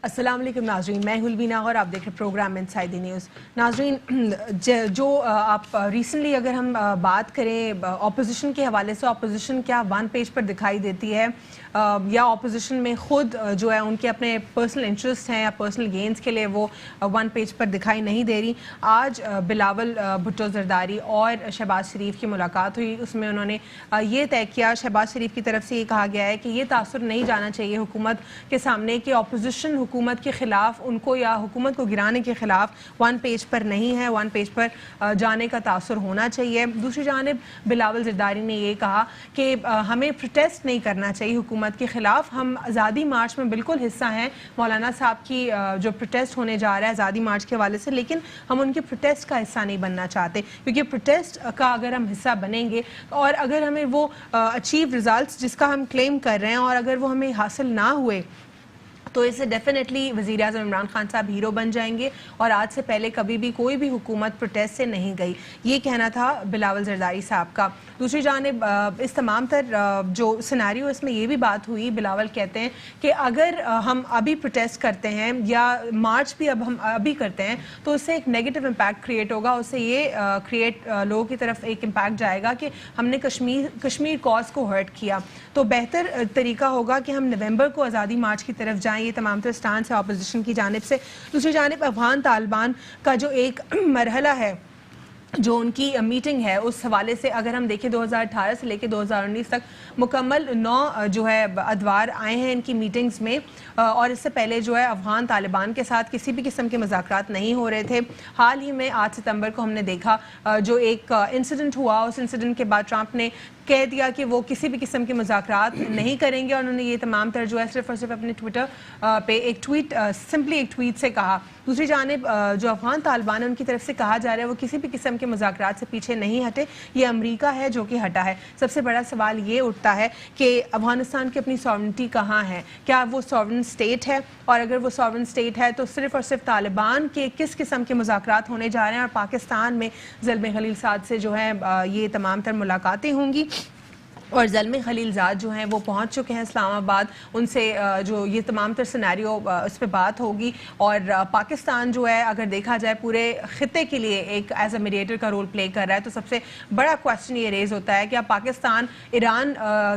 السلام علیکم ناظرین، میں ہوں البینہ اور آپ دیکھ رہے پروگرام انسائیڈ دی نیوز۔ ناظرین، جو آپ ریسنٹلی اگر ہم بات کریں اپوزیشن کے حوالے سے، اپوزیشن کیا ون پیج پر دکھائی دیتی ہے یا اپوزیشن میں خود جو ہے ان کے اپنے پرسنل انٹرسٹ ہیں یا پرسنل گینز کے لیے وہ ون پیج پر دکھائی نہیں دے رہی۔ آج بلاول بھٹو زرداری اور شہباز شریف کی ملاقات ہوئی، اس میں انہوں نے یہ طے کیا، شہباز شریف کی طرف سے یہ کہا گیا ہے کہ یہ تاثر نہیں جانا چاہیے حکومت کے سامنے کہ اپوزیشن حکومت کے خلاف ان کو یا حکومت کو گرانے کے خلاف ون پیج پر نہیں ہے، ون پیج پر جانے کا تاثر ہونا چاہیے۔ دوسری جانب بلاول زرداری نے یہ کہا کہ ہمیں پروٹیسٹ نہیں کرنا چاہیے حکومت کے خلاف، ہم آزادی مارچ میں بالکل حصہ ہیں مولانا صاحب کی جو پروٹیسٹ ہونے جا رہا ہے آزادی مارچ کے حوالے سے، لیکن ہم ان کے پروٹیسٹ کا حصہ نہیں بننا چاہتے، کیونکہ پروٹیسٹ کا اگر ہم حصہ بنیں گے اور اگر ہمیں وہ اچیو ریزلٹس جس کا ہم کلیم کر رہے ہیں اور اگر وہ ہمیں حاصل نہ ہوئے تو اس سے ڈیفینیٹلی وزیر اعظم عمران خان صاحب ہیرو بن جائیں گے، اور آج سے پہلے کبھی بھی کوئی بھی حکومت پروٹیسٹ سے نہیں گئی، یہ کہنا تھا بلاول زرداری صاحب کا۔ دوسری جانب اس تمام تر جو سیناریو اس میں یہ بھی بات ہوئی، بلاول کہتے ہیں کہ اگر ہم ابھی پروٹیسٹ کرتے ہیں یا مارچ بھی اب ہم ابھی کرتے ہیں تو اس سے ایک نیگیٹو امپیکٹ کریٹ ہوگا، اس سے یہ لوگوں کی طرف ایک امپیکٹ جائے گا کہ ہم نے کشمیر کاز کو ہرٹ کیا، تو بہتر طریقہ ہوگا کہ ہم نومبر کو آزادی مارچ کی طرف جائیں۔ یہ تمام تر سٹانس ہے اپوزیشن کی جانب سے۔ دوسری جانب افغان طالبان کا جو ایک مرحلہ ہے، جو ان کی میٹنگ ہے، اس حوالے سے اگر ہم دیکھیں 2018 سے لے کے 2019 تک مکمل 9 جو ہے ادوار آئے ہیں ان کی میٹنگز میں، اور اس سے پہلے جو ہے افغان طالبان کے ساتھ کسی بھی قسم کے مذاکرات نہیں ہو رہے تھے۔ حال ہی میں 8 ستمبر کو ہم نے دیکھا جو ایک انسیڈنٹ ہوا، اس انسیڈنٹ کے بعد ٹرمپ نے کہہ دیا کہ وہ کسی بھی قسم کے مذاکرات نہیں کریں گے، اور انہوں نے یہ تمام تر جو ہے صرف اور صرف اپنے ٹویٹر پہ ایک ٹویٹ سے کہا۔ دوسری جانب جو افغان طالبان ہیں ان کی طرف سے کہا جا رہا ہے وہ کسی بھی قسم کے مذاکرات سے پیچھے نہیں ہٹے، یہ امریکہ ہے جو کہ ہٹا ہے۔ سب سے بڑا سوال یہ اٹھتا ہے کہ افغانستان کی اپنی ساورنٹی کہاں ہے، کیا وہ ساورن اسٹیٹ ہے، اور اگر وہ ساورن اسٹیٹ ہے تو صرف اور صرف طالبان کے کس قسم کے مذاکرات ہونے جا رہے ہیں، اور پاکستان میں زلمے خلیل زاد سے جو ہے یہ تمام تر ملاقاتیں ہوں گی، اور زلمے خلیل زاد جو ہیں وہ پہنچ چکے ہیں اسلام آباد، ان سے جو یہ تمام تر سیناریو اس پہ بات ہوگی، اور پاکستان جو ہے اگر دیکھا جائے پورے خطے کے لیے ایک ایز اے میڈیٹر کا رول پلے کر رہا ہے، تو سب سے بڑا کویسچن یہ ریز ہوتا ہے کہ اب پاکستان ایران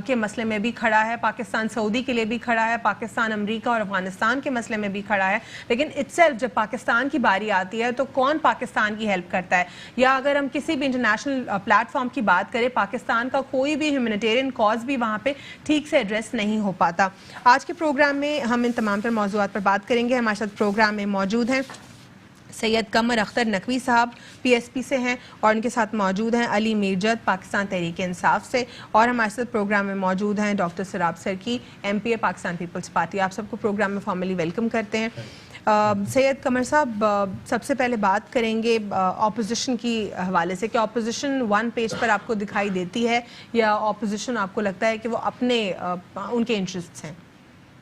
کے مسئلے میں بھی کھڑا ہے، پاکستان سعودی کے لیے بھی کھڑا ہے، پاکستان امریکہ اور افغانستان کے مسئلے میں بھی کھڑا ہے، لیکن اٹسیلف جب پاکستان کی باری آتی ہے تو کون پاکستان کی ہیلپ کرتا ہے، یا اگر ہم کسی بھی انٹرنیشنل پلیٹ فارم کی بات کریں، پاکستان کا کوئی بھی ہیومینیٹیرین کاز بھی وہاں پہ ٹھیک سے ایڈریس نہیں ہو پاتا۔ آج کے پروگرام میں ہم ان تمام تر موضوعات پر بات کریں گے۔ ہمارے ساتھ پروگرام میں موجود ہیں سید قمر اختر نقوی صاحب پی ایس پی سے ہیں، اور ان کے ساتھ موجود ہیں علی میرجت پاکستان تحریک انصاف سے، اور ہمارے ساتھ پروگرام میں موجود ہیں ڈاکٹر سراب سرکی ایم پی اے پاکستان پیپلز پارٹی۔ آپ سب کو پروگرام میں فارملی ویلکم کرتے ہیں۔ سید قمر صاحب، سب سے پہلے بات کریں گے اپوزیشن کی حوالے سے کہ اپوزیشن ون پیج پر آپ کو دکھائی دیتی ہے یا اپوزیشن آپ کو لگتا ہے کہ وہ اپنے ان کے انٹرسٹس ہیں؟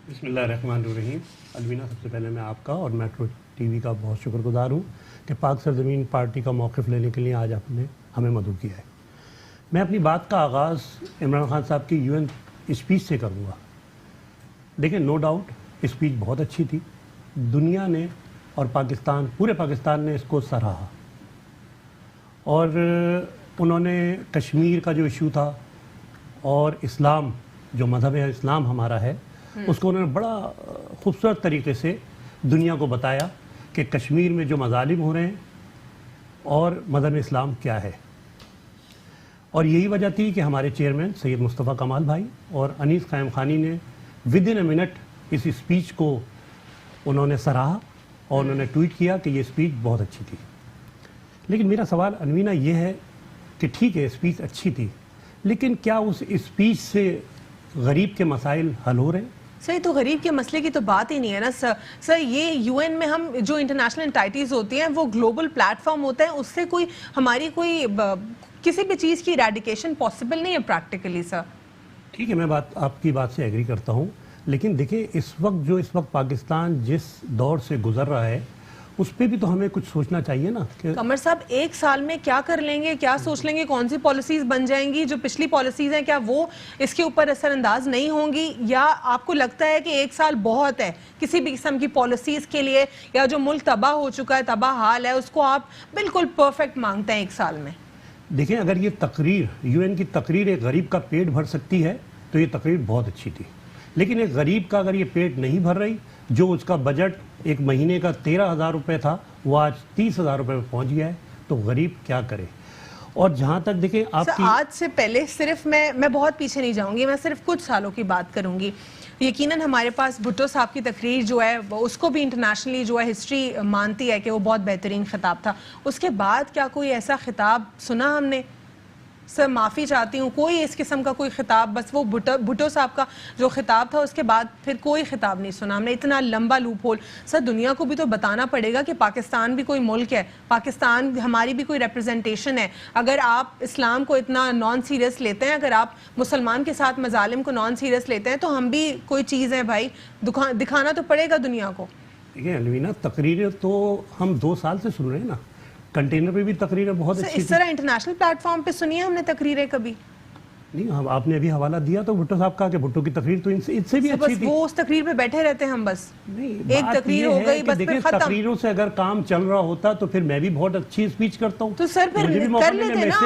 بسم اللہ الرحمن الرحیم۔ الوینہ، سب سے پہلے میں آپ کا اور میٹرو ٹی وی کا بہت شکر گزار ہوں کہ پاک سرزمین پارٹی کا موقف لینے کے لیے آج آپ نے ہمیں مدعو کیا ہے۔ میں اپنی بات کا آغاز عمران خان صاحب کی UN اسپیچ سے کروں گا۔ دیکھیں، نو ڈاؤٹ اسپیچ بہت اچھی تھی، دنیا نے اور پورے پاکستان نے اس کو سراہا، اور انہوں نے کشمیر کا جو ایشو تھا اور اسلام، جو مذہب اسلام ہمارا ہے، اس کو انہوں نے بڑا خوبصورت طریقے سے دنیا کو بتایا کہ کشمیر میں جو مظالم ہو رہے ہیں اور مذہب اسلام کیا ہے۔ اور یہی وجہ تھی کہ ہمارے چیئرمین سید مصطفیٰ کمال بھائی اور انیس قائم خانی نے ودن اے منٹ اس اسپیچ کو انہوں نے سراہا، اور انہوں نے ٹویٹ کیا کہ یہ اسپیچ بہت اچھی تھی۔ لیکن میرا سوال انوینہ یہ ہے کہ ٹھیک ہے اسپیچ اچھی تھی، لیکن کیا اس اسپیچ سے غریب کے مسائل حل ہو رہے ہیں؟ سر، تو غریب کے مسئلے کی تو بات ہی نہیں ہے نا سر، یہ UN میں ہم جو انٹرنیشنل انٹائٹیز ہوتی ہیں وہ گلوبل پلیٹ فارم ہوتا ہے، اس سے ہماری کوئی کسی بھی چیز کی ایریڈیکیشن پاسبل نہیں ہے پریکٹیکلی سر۔ ٹھیک ہے، میں آپ کی بات سے ایگری کرتا ہوں، لیکن دیکھیں اس وقت پاکستان جس دور سے گزر رہا ہے اس پہ بھی تو ہمیں کچھ سوچنا چاہیے نا کہ قمر صاحب ایک سال میں کیا کر لیں گے, کیا سوچ لیں گے, کون سی پالیسیز بن جائیں گی, جو پچھلی پالیسیز ہیں کیا وہ اس کے اوپر اثر انداز نہیں ہوں گی, یا آپ کو لگتا ہے کہ ایک سال بہت ہے کسی بھی قسم کی پالیسیز کے لیے, یا جو ملک تباہ ہو چکا ہے, تباہ حال ہے, اس کو آپ بالکل پرفیکٹ مانگتے ہیں ایک سال میں؟ دیکھیں, اگر یہ تقریر UN کی تقریر ایک غریب کا پیٹ بھر سکتی ہے تو یہ تقریر بہت اچھی تھی, لیکن ایک غریب کا اگر یہ پیٹ نہیں بھر رہی, جو اس کا بجٹ ایک مہینے کا 13,000 روپے تھا وہ آج 30,000 روپے میں پہنچ گیا ہے, تو غریب کیا کرے. اور جہاں تک دیکھیں آپ کی آج سے پہلے صرف میں بہت پیچھے نہیں جاؤں گی, میں صرف کچھ سالوں کی بات کروں گی. یقیناً ہمارے پاس بھٹو صاحب کی تقریر جو ہے اس کو بھی انٹرنیشنلی جو ہے ہسٹری مانتی ہے کہ وہ بہت بہترین خطاب تھا. اس کے بعد کیا کوئی ایسا خطاب سنا ہم نے؟ سر معافی چاہتی ہوں, کوئی اس قسم کا کوئی خطاب, بس وہ بھٹو صاحب کا جو خطاب تھا اس کے بعد پھر کوئی خطاب نہیں سنا ہم نے. اتنا لمبا لوپ ہول. سر دنیا کو بھی تو بتانا پڑے گا کہ پاکستان بھی کوئی ملک ہے, پاکستان ہماری بھی کوئی ریپرزنٹیشن ہے. اگر آپ اسلام کو اتنا نان سیریس لیتے ہیں, اگر آپ مسلمان کے ساتھ مظالم کو نان سیریس لیتے ہیں, تو ہم بھی کوئی چیز ہیں بھائی, دکھانا تو پڑے گا دنیا کو. دیکھیں الوینا, تقریریں تو ہم 2 سال سے سن رہے ہیں نا, کنٹینر پہ بھی تقریریں بہت اچھی اس طرح انٹرنیشنل پلیٹ فارم پہ سنی ہے ہم نے تقریریں کبھی نہیں. آپ نے ابھی حوالہ دیا تو بھٹو صاحب کا کہ بھٹو کی تقریر تو ان سے بھی اچھی تھی. وہ اس تقریر پہ بیٹھے رہتے ہیں ہم, بس نہیں, ایک تقریر ہو گئی بس پھر ختم. تقریروں سے اگر کام چل رہا ہوتا تو پھر میں بھی بہت اچھی اسپیچ کرتا ہوں. تو سر پھر کر لیتے نا,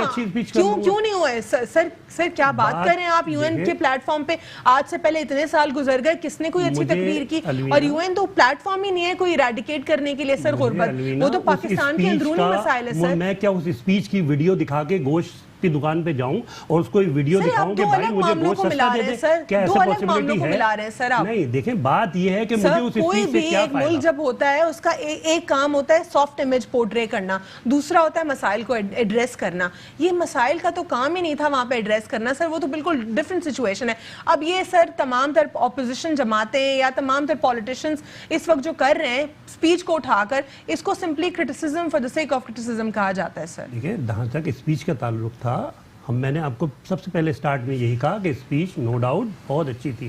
کیوں نہیں ہوئے سر کیا بات کر رہے ہیں آپ؟ UN کے پلیٹ فارم پہ آج سے پہلے اتنے سال گزر گئے, کس نے کوئی اچھی تقریر کی؟ اور UN تو پلیٹ فارم ہی نہیں ہے کوئی ایریڈیکیٹ کرنے کے لیے سر غربت, وہ تو پاکستان کے اندرونی مسائل ہے سر. میں کیا اس اسپیچ کی ویڈیو دکھا کے گوشت کی دکان پہ جاؤں اور اس کو ویڈیو دکھاؤں کہ بھائی مجھے گوشت سستا دے دے, کیا ایسا پاسبلٹی ہے؟ نہیں, دیکھیں بات یہ ہے کہ مجھے اس اسپیچ سے کیا فائدہ. ملک جب ہوتا ہے اس کا ایک کام ہوتا ہے سافٹ امیج پورٹرے کرنا, دوسرا ہوتا ہے مسائل کو ایڈریس کرنا. یہ مسائل کا تو کام ہی نہیں تھا وہاں پہ ایڈریس کرنا سر, وہ تو بالکل ڈفرینٹ سچویشن ہے. اب یہ سر تمام تر اپوزیشن جماعتیں یا تمام تر پولیٹیشینز اس وقت جو کر رہے ہیں اسپیچ کو اٹھا کر, اس کو simply criticism for the sake of criticism کہا جاتا ہے سر. دیکھیں, جہاں تک اسپیچ کا تعلق تھا, میں نے آپ کو سب سے پہلے سٹارٹ میں یہی کہا کہ اسپیچ نو ڈاؤٹ بہت اچھی تھی,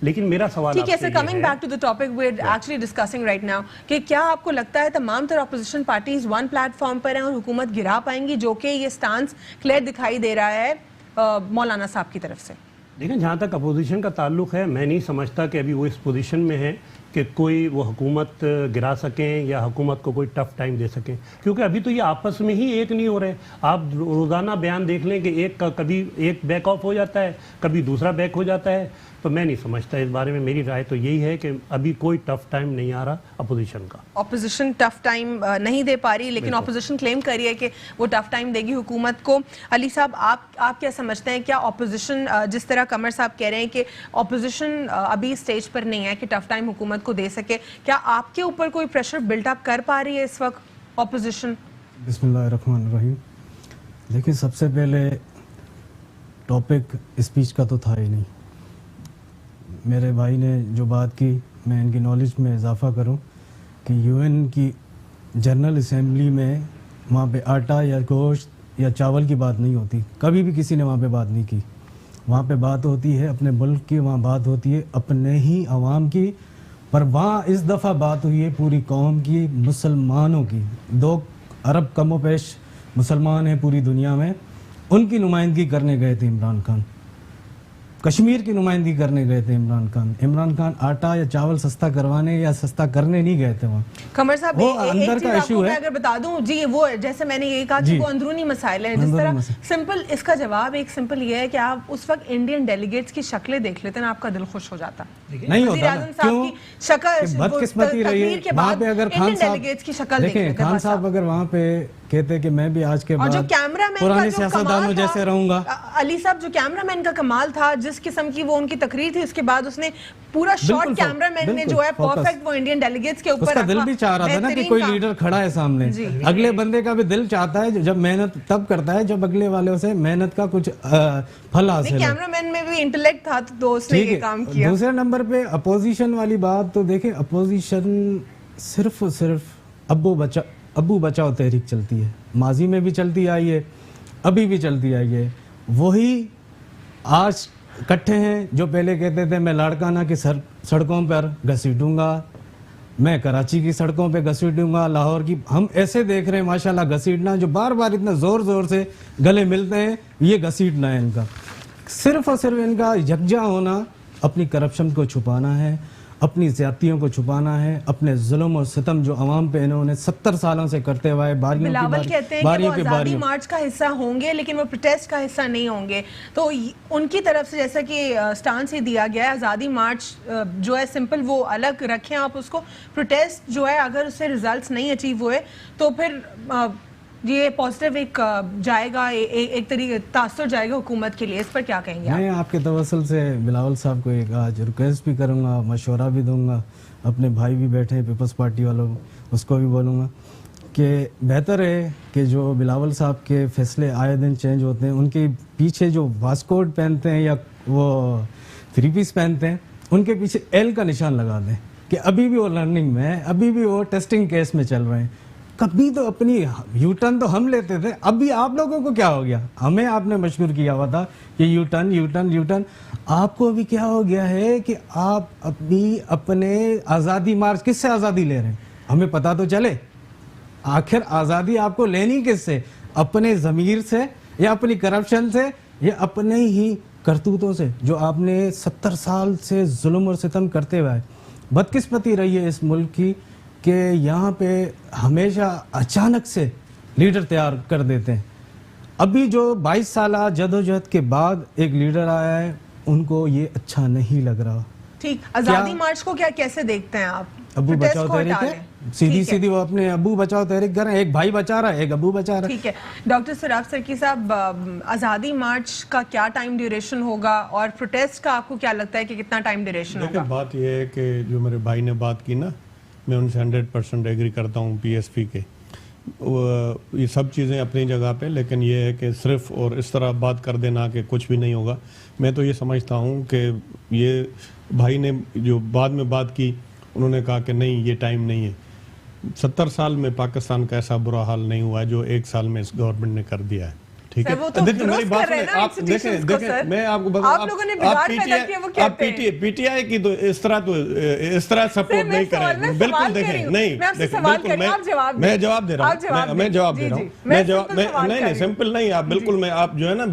لیکن میرا سوال ٹھیک ہے sir, coming back to the topic we are actually discussing right now, کہ کیا آپ کو لگتا ہے تمام تر opposition parties one platform پر ہیں اور حکومت گرا پائیں گی, جو کہ یہ سٹانس کلیئر دکھائی دے رہا ہے مولانا صاحب کی طرف سے؟ دیکھیں, جہاں تک اپوزیشن کا تعلق ہے, میں نہیں سمجھتا کہ ابھی وہ اس پوزیشن میں ہے کہ کوئی وہ حکومت گرا سکیں یا حکومت کو کوئی ٹف ٹائم دے سکیں, کیونکہ ابھی تو یہ آپس میں ہی ایک نہیں ہو رہے. آپ روزانہ بیان دیکھ لیں کہ ایک کا کبھی ایک بیک آف ہو جاتا ہے, کبھی دوسرا بیک ہو جاتا ہے. تو میں نہیں سمجھتا اس بارے میں, میری رائے تو یہی ہے کہ ابھی کوئی ٹف ٹائم نہیں آ رہا اپوزیشن کا. اپوزیشن ٹف ٹائم نہیں دے پا رہی, لیکن اپوزیشن کلیم کر رہی ہے کہ وہ ٹف ٹائم دے گی حکومت کو. علی صاحب, آپ کیا سمجھتے ہیں, کیا اپوزیشن, جس طرح قمر صاحب کہہ رہے ہیں کہ اپوزیشن ابھی اسٹیج پر نہیں ہے کہ ٹف ٹائم حکومت کو دے سکے, کیا آپ کے اوپر کوئی پریشر بلڈ اپ کر پا رہی ہے اس وقت اپوزیشن؟ بسم اللہ الرحمن الرحیم. لیکن سب سے پہلے ٹاپک اسپیچ کا تو تھا ہی نہیں. میرے بھائی نے جو بات کی, میں ان کی نالج میں اضافہ کروں کہ UN کی جنرل اسمبلی میں وہاں پہ آٹا یا گوشت یا چاول کی بات نہیں ہوتی, کبھی بھی کسی نے وہاں پہ بات نہیں کی. وہاں پہ بات ہوتی ہے اپنے ملک کی, وہاں بات ہوتی ہے اپنے ہی عوام کی. پر وہاں اس دفعہ بات ہوئی ہے پوری قوم کی, مسلمانوں کی. 2 ارب کم و بیش مسلمان ہیں پوری دنیا میں, ان کی نمائندگی کرنے گئے تھے عمران خان. کشمیر کی نمائندگی کرنے گئے تھے عمران خان. عمران خان آٹا یا چاول سستا کروانے یا سستا کرنے نہیں گئے تھے وہاں. قمر صاحب, وہ اندر کا ایشو ہے. اگر بتا دوں جی, وہ جیسے میں نے یہی کہا کہ وہ اندرونی مسائل ہیں, جس طرح سمپل, اس کا جواب ایک سمپل یہ ہے کہ آپ اس وقت انڈین ڈیلیگیٹس کی شکلیں دیکھ لیتے ہیں, آپ کا دل خوش ہو جاتا. نہیں ہوتا نا, کیوں؟ بدقسمتی رہی ہے وہاں پہ. اگر خان صاحب دیکھیں, خان صاحب اگر وہاں پہ کہتے کہ میں بھی آج کے بعد پرانے سیاستدانوں جیسے رہوں گا. علی صاحب, جو کیمرہ مین کا کمال تھا, جس قسم کی وہ ان کی تقریر تھی, اس کے بعد اس نے پورا شارٹ کیمرہ مین نے جو ہے پرفیکٹ وہ انڈین ڈیلیگیٹس کے اوپر رکھا. اس کا دل بھی چاہ رہا تھا نا کہ کوئی لیڈر کھڑا ہے سامنے. اگلے بندے کا بھی دل چاہتا ہے, جب محنت تب کرتا ہے جب اگلے والے سے محنت کا کچھ پھل حاصل ہے. کیمرہ مین میں بھی انٹلیکٹ تھا تو اس نے یہ کام کیا. دوسرے نمبر پہ اپوزیشن والی بات, تو دیکھیں اپوزیشن صرف ابو بچاؤ تحریک چلتی ہے, ماضی میں بھی چلتی آئی ہے, ابھی بھی چلتی آئی ہے. وہی آج کٹھے ہیں جو پہلے کہتے تھے میں لاڑکانہ کی سڑکوں پر گھسیٹوں گا میں کراچی کی سڑکوں پہ گھسیٹوں گا, لاہور کی. ہم ایسے دیکھ رہے ہیں ماشاءاللہ گھسیٹنا جو بار بار اتنا زور زور سے گلے ملتے ہیں, یہ گھسیٹنا ہے ان کا. صرف اور صرف ان کا یکجا ہونا اپنی کرپشن کو چھپانا ہے, اپنی زیادتیوں کو چھپانا ہے, اپنے ظلم اور ستم جو عوام پہ انہوں نے 70 سالوں سے کرتے ہوئے بلاول کہتے ہیں کہ وہ آزادی مارچ کا حصہ ہوں گے لیکن وہ پروٹیسٹ کا حصہ نہیں ہوں گے. تو ان کی طرف سے جیسا کہ سٹانس ہی دیا گیا ہے, آزادی مارچ جو ہے سمپل وہ الگ رکھیں آپ اس کو, پروٹیسٹ جو ہے اگر اس سے ریزلٹس نہیں اچیو ہوئے تو پھر یہ پازیٹیو ایک جائے گا, ایک طریقے تاثر جائے گا حکومت کے لیے. اس پر کیا کہیں گے میں آپ کے توسل سے بلاول صاحب کو ایک آج ریکویسٹ بھی کروں گا, مشورہ بھی دوں گا, اپنے بھائی بھی بیٹھے ہیں پیپلز پارٹی والوں اس کو بھی بولوں گا کہ بہتر ہے کہ جو بلاول صاحب کے فیصلے آئے دن چینج ہوتے ہیں, ان کے پیچھے جو واسکوٹ پہنتے ہیں یا وہ 3 پیس پہنتے ہیں, ان کے پیچھے ایل کا نشان لگا دیں کہ ابھی بھی وہ لرننگ میں ہے, ابھی بھی وہ ٹیسٹنگ کیس میں چل رہے ہیں. کبھی تو اپنی یو ٹرن تو ہم لیتے تھے, ابھی آپ لوگوں کو کیا ہو گیا؟ ہمیں آپ نے مشہور کیا ہوا تھا کہ یو ٹرن. آپ کو ابھی کیا ہو گیا ہے کہ آپ ابھی اپنے آزادی مارچ کس سے آزادی لے رہے ہیں؟ ہمیں پتہ تو چلے آخر آزادی آپ کو لینی کس سے, اپنے ضمیر سے یا اپنی کرپشن سے یا اپنے ہی کرتوتوں سے جو آپ نے 70 سال سے ظلم اور ستم کرتے ہوئے. بدقسمتی رہی ہے اس ملک کی کہ یہاں پہ ہمیشہ اچانک سے لیڈر تیار کر دیتے ہیں. ابھی جو 22 سالہ جدوجہد کے بعد ایک لیڈر آیا ہے, ان کو یہ اچھا نہیں لگ رہا. ٹھیک, آزادی مارچ کو کیسے دیکھتے ہیں آپ؟ ابو بچاؤ تحریک ہے, سیدھی وہ اپنے ابو بچاؤ تحریک کر رہے ہیں, ایک بھائی بچا رہا ہے, ایک ابو بچا رہا ہے. ٹھیک ہے. ڈاکٹر سراف سرکی صاحب, آزادی مارچ کا کیا ٹائم ڈیوریشن ہوگا اور پروٹیسٹ کا آپ کو کیا لگتا ہے کہ کتنا ٹائم ڈیوریشن ہوگا؟ دیکھیں بات یہ ہے کہ جو میرے بھائی نے بات کی نا, میں ان سے 100% ایگری کرتا ہوں پی ایس پی کے. یہ سب چیزیں اپنی جگہ پہ, لیکن یہ ہے کہ صرف اور اس طرح بات کر دینا کہ کچھ بھی نہیں ہوگا. میں تو یہ سمجھتا ہوں کہ یہ بھائی نے جو بعد میں بات کی, انہوں نے کہا کہ نہیں یہ ٹائم نہیں ہے. 70 سال میں پاکستان کا ایسا برا حال نہیں ہوا ہے جو 1 سال میں اس گورنمنٹ نے کر دیا ہے. ٹھیک ہے, دیکھیں میری بات سنیں, آپ دیکھیں میں آپ کو بتاؤں, آپ پی ٹی آئی کی تو اس طرح سپورٹ نہیں کریں. بالکل دیکھیں, نہیں میں جواب دے رہا ہوں, نہیں سمپل نہیں. آپ بالکل میں آپ جو ہے نا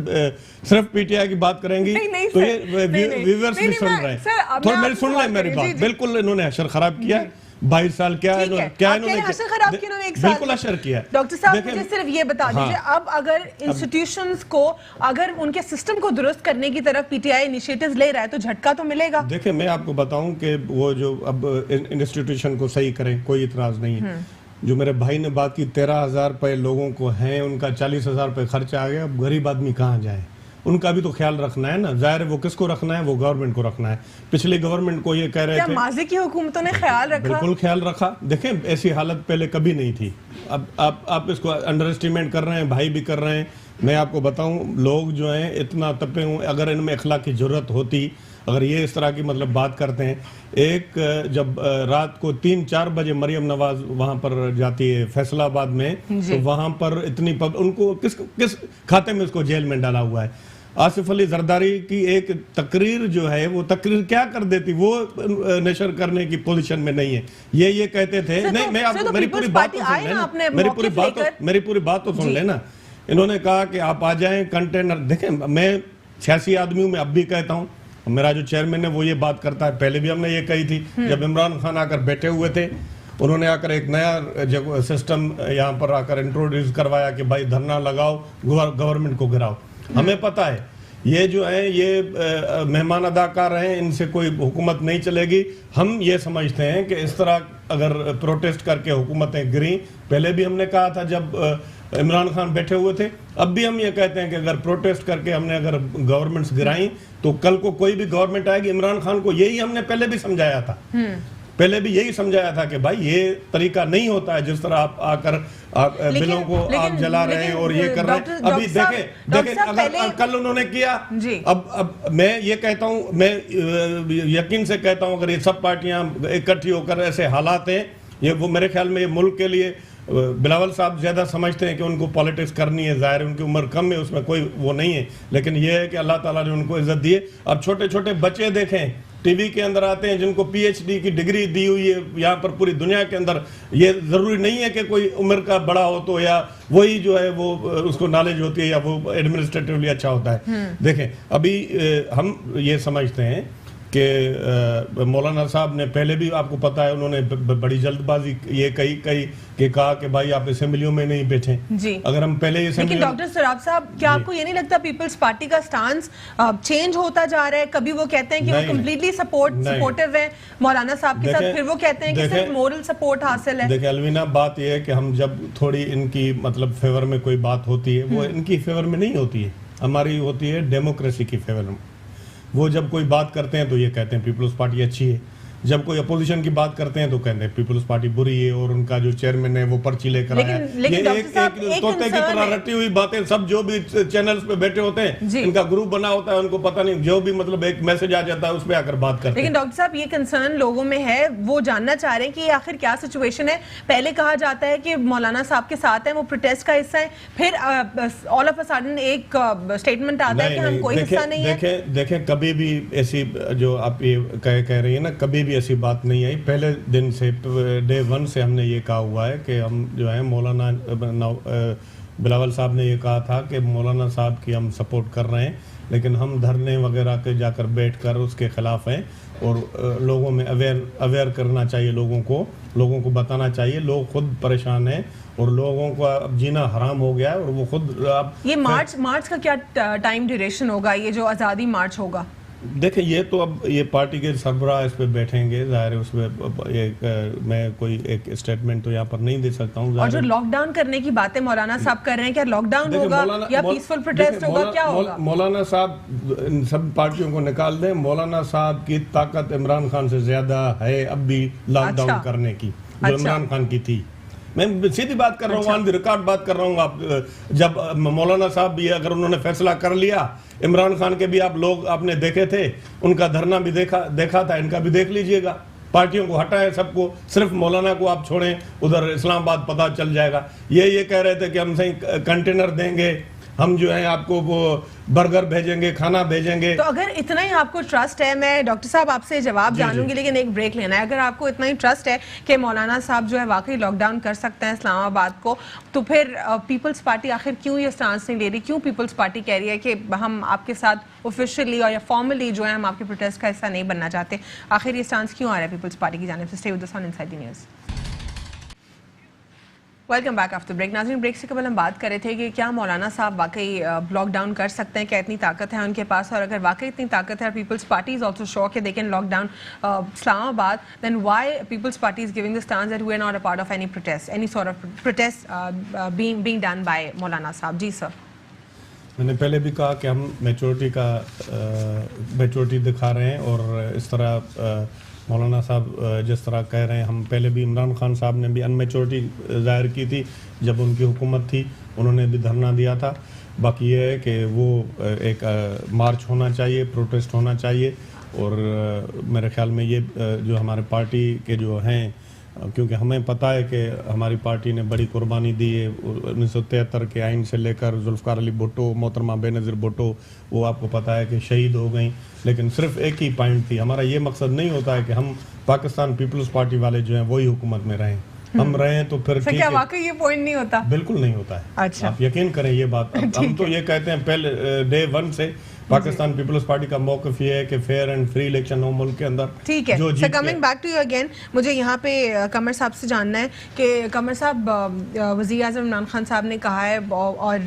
صرف پی ٹی آئی کی بات کریں گی تو یہ ویورز بھی سن رہے ہیں. تھوڑا میری سن لیں میری بات. بالکل انہوں نے حشر خراب کیا, 22 سال کیا انہوں نے بالکل اشر کیا. ڈاکٹر صاحب مجھے صرف یہ بتا دیجئے, اب اگر انسٹیٹیوشنز کو اگر ان کے سسٹم کو درست کرنے کی طرف پی ٹی آئی انیشیٹیوز لے رہا ہے تو جھٹکا تو ملے گا. دیکھیں میں آپ کو بتاؤں کہ وہ جو اب انسٹیٹیوشن کو صحیح کریں, کوئی اعتراض نہیں ہے. جو میرے بھائی نے بات کی 13,000 روپے لوگوں کو ہیں, ان کا 40,000 روپے خرچہ آ گیا. اب غریب آدمی کہاں جائے؟ ان کا بھی تو خیال رکھنا ہے نا. ظاہر ہے وہ کس کو رکھنا ہے, وہ گورنمنٹ کو رکھنا ہے. پچھلی گورنمنٹ کو یہ کہہ رہے تھے, کیا ماضی کی حکومتوں نے خیال رکھا؟ بالکل خیال رکھا. دیکھیں ایسی حالت پہلے کبھی نہیں تھی. اب آپ اس کو انڈر اسٹیمیٹ کر رہے ہیں, بھائی بھی کر رہے ہیں. میں آپ کو بتاؤں لوگ جو ہیں اتنا تپے ہوں, اگر ان میں اخلاقی جرت ہوتی, اگر یہ اس طرح کی مطلب بات کرتے ہیں. ایک جب رات کو 3-4 بجے مریم نواز وہاں پر جاتی ہے فیصل آباد میں, تو وہاں پر اتنی ان کو کس کھاتے میں اس کو جیل میں ڈالا ہوا ہے. آصف علی زرداری کی ایک تقریر جو ہے, وہ تقریر کیا کر دیتی, وہ نشر کرنے کی پوزیشن میں نہیں ہے. یہ کہتے تھے, نہیں میں آپ میری پوری بات تو سن لینا, میری پوری بات تو سن لینا. انہوں نے کہا کہ آپ آ جائیں کنٹینر. دیکھیں میں سیاسی آدمی ہوں, میں اب بھی کہتا ہوں, میرا جو چیئرمین ہے وہ یہ بات کرتا ہے, پہلے بھی ہم نے یہ کہی تھی. جب عمران خان آ کر بیٹھے ہوئے تھے, انہوں نے آ کر ایک نیا سسٹم یہاں پر آ کر انٹروڈیوس کروایا کہ بھائی دھرنا لگاؤ, گورنمنٹ کو گراؤ. ہمیں پتہ ہے یہ جو ہیں یہ مہمان اداکار ہیں, ان سے کوئی حکومت نہیں چلے گی. ہم یہ سمجھتے ہیں کہ اس طرح اگر پروٹیسٹ کر کے حکومتیں گریں, پہلے بھی ہم نے کہا تھا جب عمران خان بیٹھے ہوئے تھے, اب بھی ہم یہ کہتے ہیں کہ اگر پروٹیسٹ کر کے ہم نے اگر گورنمنٹس گرائیں تو کل کو کوئی بھی گورنمنٹ آئے گی. عمران خان کو یہی ہم نے پہلے بھی سمجھایا تھا, پہلے بھی یہی سمجھایا تھا کہ بھائی یہ طریقہ نہیں ہوتا ہے جس طرح آپ آ کر بلوں کو آگ جلا رہے ہیں اور یہ کر رہے ہیں. ابھی دیکھیں اگر کل انہوں نے کیا, اب میں یہ کہتا ہوں, میں یقین سے کہتا ہوں, اگر یہ سب پارٹیاں اکٹھی ہو کر ایسے حالات ہیں, یہ وہ میرے خیال میں یہ ملک کے لیے, بلاول صاحب زیادہ سمجھتے ہیں کہ ان کو پالیٹکس کرنی ہے, ظاہر ان کی عمر کم ہے, اس میں کوئی وہ نہیں ہے, لیکن یہ ہے کہ اللہ تعالیٰ نے ان کو عزت دی ہے. اب چھوٹے چھوٹے بچے دیکھیں, ٹی وی کے اندر آتے ہیں جن کو پی ایچ ڈی کی ڈگری دی ہوئی ہے یہاں پر پوری دنیا کے اندر. یہ ضروری نہیں ہے کہ کوئی عمر کا بڑا ہو تو یا وہی جو ہے وہ اس کو نالج ہوتی ہے یا وہ ایڈمنسٹریٹولی اچھا ہوتا ہے. دیکھیں ابھی ہم یہ سمجھتے ہیں کہ مولانا صاحب نے پہلے بھی آپ کو پتا ہے انہوں نے بڑی جلد بازی یہ کہا کہ بھائی آپ اسمبلیوں میں نہیں بیٹھیں. اگر ہم پہلے لیکن ڈاکٹر سراب صاحب کیا آپ کو یہ نہیں لگتا پیپلز پارٹی کا سٹانس چینج ہوتا جا رہا ہے؟ کبھی وہ کہتے ہیں کہ وہ کمپلیٹلی سپورٹیو ہیں مولانا صاحب کے ساتھ, پھر وہ کہتے ہیں کہ صرف مورل سپورٹ حاصل ہے. دیکھیں الوینا بات یہ ہے کہ ہم جب تھوڑی ان کی مطلب فیور میں کوئی بات ہوتی ہے وہ ان کی فیور میں نہیں ہوتی ہے, ہماری ہوتی ہے ڈیموکریسی کی فیور میں. وہ جب کوئی بات کرتے ہیں تو یہ کہتے ہیں پیپلز پارٹی اچھی ہے, جب کوئی اپوزیشن کی بات کرتے ہیں تو کہتے ہیں پیپلز پارٹی بری ہے اور ان کا جو چیئرمین ہے وہ پرچی لے کر آیا ہے. یہ ایک طوطے کی طرح رٹی ہوئی باتیں, سب جو بھی چینلز پہ بیٹھے ہوتے ہیں ان کا گروپ بنا ہوتا ہے, ان کو پتہ نہیں جو بھی مطلب ایک میسج آ جاتا ہے اس پہ آ کر بات کرتے ہیں. لیکن ڈاکٹر صاحب یہ کنسرن لوگوں میں ہے, وہ جاننا چاہ رہے ہیں کہ آخر کیا سچویشن ہے. پہلے کہا جاتا ہے کہ مولانا صاحب کے ساتھ ہیں, وہ پروٹیسٹ کا حصہ ہے, پھر آل آف اے سڈن ایک اسٹیٹمنٹ آتا ہے کہ ہم کوئی حصہ نہیں ہے. دیکھیں کبھی بھی ایسی جو آپ یہ کہہ رہی ہیں نا, کبھی بھی ایسی بات نہیں آئی. پہلے دن سے ڈے 1 سے ہم نے یہ کہا ہوا ہے کہ ہم جو ہے مولانا بلاول صاحب نے یہ کہا تھا کہ مولانا صاحب کی ہم سپورٹ کر رہے ہیں, لیکن ہم دھرنے وغیرہ کے جا کر بیٹھ کر اس کے خلاف ہیں اور لوگوں میں اویئر کرنا چاہیے, لوگوں کو بتانا چاہیے. لوگ خود پریشان ہیں اور لوگوں کو اب جینا حرام ہو گیا ہے اور وہ خود. یہ مارچ کا کیا ٹائم ڈیوریشن ہوگا, یہ جو آزادی مارچ ہوگا؟ دیکھیں یہ تو اب یہ پارٹی کے سربراہ اس پہ بیٹھیں گے, ظاہر ہے اس پہ میں کوئی ایک اسٹیٹمنٹ تو یہاں پر نہیں دے سکتا ہوں. اور جو لاک ڈاؤن کرنے کی باتیں مولانا صاحب کر رہے ہیں, کیا لاک ڈاؤن ہوگا یا پیسفل پروٹیسٹ ہوگا, کیا ہوگا؟ مولانا صاحب ان سب پارٹیوں کو نکال دیں, مولانا صاحب کی طاقت عمران خان سے زیادہ ہے اب بھی لاک ڈاؤن کرنے کی جو عمران خان کی تھی. میں سیدھی بات کر رہا ہوں, آن دی ریکارڈ بات کر رہا ہوں. آپ جب مولانا صاحب بھی اگر انہوں نے فیصلہ کر لیا, عمران خان کے بھی آپ لوگ آپ نے دیکھے تھے, ان کا دھرنا بھی دیکھا تھا, ان کا بھی دیکھ لیجئے گا. پارٹیوں کو ہٹائیں سب کو, صرف مولانا کو آپ چھوڑیں, ادھر اسلام آباد پتہ چل جائے گا. یہ کہہ رہے تھے کہ ہم سے کنٹینر دیں گے, ہم جو ہیں آپ کو وہ برگر بھیجیں گے, کھانا بھیجیں گے. تو اگر اتنا ہی آپ کو ٹرسٹ ہے, میں ڈاکٹر صاحب آپ سے جواب جانوں گی لیکن ایک بریک لینا ہے. اگر آپ کو اتنا ہی ٹرسٹ ہے کہ مولانا صاحب جو ہے واقعی لاک ڈاؤن کر سکتے ہیں اسلام آباد کو, تو پھر پیپلز پارٹی آخر کیوں یہ سٹانس نہیں لے رہی؟ کیوں پیپلز پارٹی کہہ رہی ہے کہ ہم آپ کے ساتھ آفیشیلی اور یا فارملی جو ہے ہم آپ کے پروٹیسٹ کا حصہ نہیں بننا چاہتے؟ آخر یہ سٹانس کیوں آ رہا ہے پیپلز پارٹی کی جانب سے؟ Stay with us on inside the news. Welcome back after break. ناظرین بریک سے قبل ہم بات کر رہے تھے کہ کیا مولانا صاحب واقعی لاک ڈاؤن کر سکتے ہیں, کیا اتنی طاقت ہے ان کے پاس, اور اگر واقعی اتنی طاقت ہے, پیپلز پارٹی از آلسو شور کہ they can lock down Islamabad, then why Peoples Party is giving the stance that we are not a part of any protest, any sort of protest being done by مولانا صاحب؟ جی سر. میں نے پہلے بھی کہا کہ ہم میچورٹی دکھا رہے ہیں, اور اس طرح مولانا صاحب جس طرح کہہ رہے ہیں, ہم پہلے بھی عمران خان صاحب نے بھی ان میچورٹی ظاہر کی تھی جب ان کی حکومت تھی, انہوں نے بھی دھرنا دیا تھا. باقی یہ ہے کہ وہ ایک مارچ ہونا چاہیے, پروٹیسٹ ہونا چاہیے, اور میرے خیال میں یہ جو ہمارے پارٹی کے جو ہیں, کیونکہ ہمیں پتہ ہے کہ ہماری پارٹی نے بڑی قربانی دی ہے 1973 کے آئین سے لے کر. ذوالفقار علی بھٹو, محترمہ بے نظیر بھٹو, وہ آپ کو پتہ ہے کہ شہید ہو گئیں, لیکن صرف ایک ہی پوائنٹ تھی. ہمارا یہ مقصد نہیں ہوتا ہے کہ ہم پاکستان پیپلز پارٹی والے جو ہیں وہی حکومت میں رہیں, ہم رہیں تو پھر ٹھیک ہے. کیا واقعی یہ پوائنٹ نہیں ہوتا؟ بالکل نہیں ہوتا ہے. اچھا, آپ یقین کریں یہ بات. ہم تو یہ کہتے ہیں پہلے ڈے 1 سے پاکستان پیپلز پارٹی کا موقف یہ ہے کہ فیئر اینڈ فری الیکشن ہو ملک کے اندر. ٹھیک ہے sir, coming back to you again, مجھے یہاں پہ قمر صاحب سے جاننا ہے کہ قمر صاحب, وزیر اعظم عمران خان صاحب نے کہا ہے, اور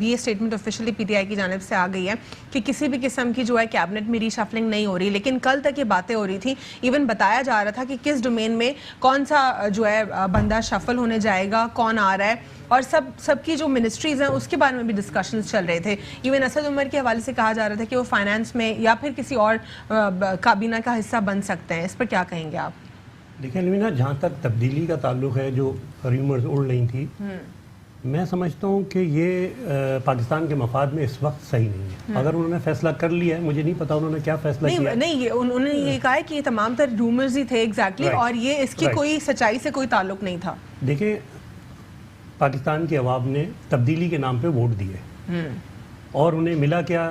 یہ statement officially P T I کی جانب سے آ گئی ہے کہ کسی بھی قسم کی جو ہے کیبنٹ میں ری شفلنگ نہیں ہو رہی, لیکن کل تک یہ باتیں ہو رہی تھی, ایون بتایا جا رہا تھا کہ کس ڈومین میں کون سا جو ہے بندہ شفل ہونے جائے گا, کون آ رہا ہے, اور سب کی جو منسٹریز ہیں اس کے بارے میں بھی ڈسکشنز چل رہے تھے. ایون اسد عمر کے حوالے سے کہا جا رہا تھا کہ وہ فائنانس میں یا پھر کسی اور کابینہ کا حصہ بن سکتے ہیں. اس پر کیا کہیں گے آپ؟ دیکھیں الوینا, جہاں تک تبدیلی کا تعلق ہے, جو ریومرز اڑ رہی تھی, میں سمجھتا ہوں کہ یہ پاکستان کے مفاد میں اس وقت صحیح نہیں ہے. اگر انہوں نے فیصلہ کر لیا ہے, مجھے نہیں پتا انہوں نے کیا فیصلہ کیا. نہیں, انہوں نے یہ کہا ہے کہ یہ تمام تر رومرز ہی تھے ایگزیکٹلی, اور یہ اس کی کوئی سچائی سے کوئی تعلق نہیں تھا. دیکھیں, پاکستان کے عوام نے تبدیلی کے نام پہ ووٹ دیے, اور انہیں ملا کیا؟